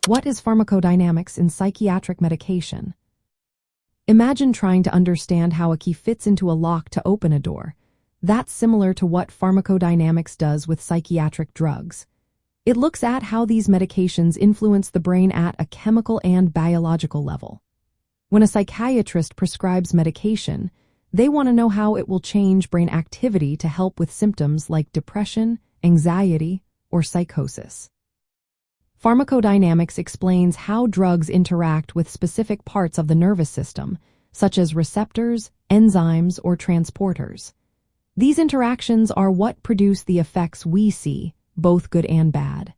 What is pharmacodynamics in psychiatric medication? Imagine trying to understand how a key fits into a lock to open a door. That's similar to what pharmacodynamics does with psychiatric drugs. It looks at how these medications influence the brain at a chemical and biological level. When a psychiatrist prescribes medication, they want to know how it will change brain activity to help with symptoms like depression, anxiety, or psychosis. Pharmacodynamics explains how drugs interact with specific parts of the nervous system, such as receptors, enzymes, or transporters. These interactions are what produce the effects we see, both good and bad.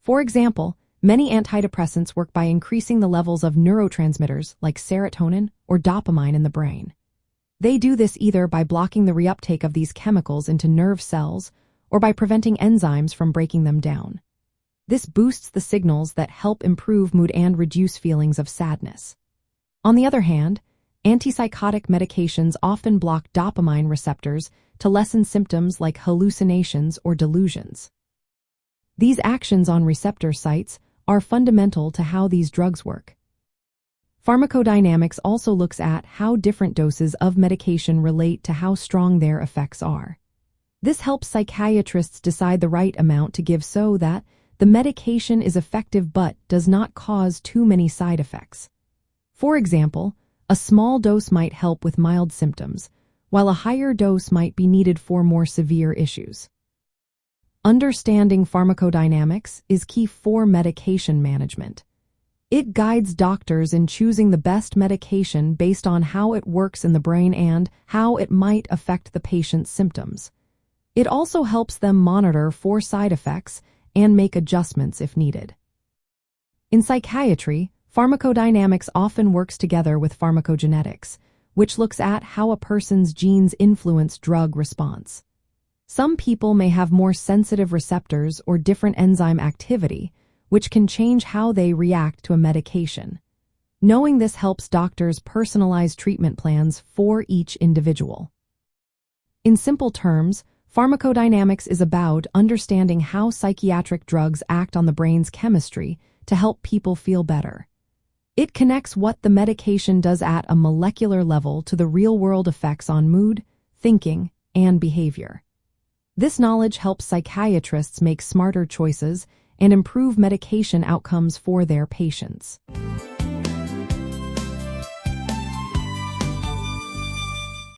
For example, many antidepressants work by increasing the levels of neurotransmitters like serotonin or dopamine in the brain. They do this either by blocking the reuptake of these chemicals into nerve cells or by preventing enzymes from breaking them down. This boosts the signals that help improve mood and reduce feelings of sadness. On the other hand, antipsychotic medications often block dopamine receptors to lessen symptoms like hallucinations or delusions. These actions on receptor sites are fundamental to how these drugs work. Pharmacodynamics also looks at how different doses of medication relate to how strong their effects are. This helps psychiatrists decide the right amount to give so that the medication is effective but does not cause too many side effects. For example, a small dose might help with mild symptoms, while a higher dose might be needed for more severe issues. Understanding pharmacodynamics is key for medication management. It guides doctors in choosing the best medication based on how it works in the brain and how it might affect the patient's symptoms. It also helps them monitor for side effects and make adjustments if needed. In psychiatry, pharmacodynamics often works together with pharmacogenetics, which looks at how a person's genes influence drug response. Some people may have more sensitive receptors or different enzyme activity, which can change how they react to a medication. Knowing this helps doctors personalize treatment plans for each individual. In simple terms, pharmacodynamics is about understanding how psychiatric drugs act on the brain's chemistry to help people feel better. It connects what the medication does at a molecular level to the real-world effects on mood, thinking, and behavior. This knowledge helps psychiatrists make smarter choices and improve medication outcomes for their patients.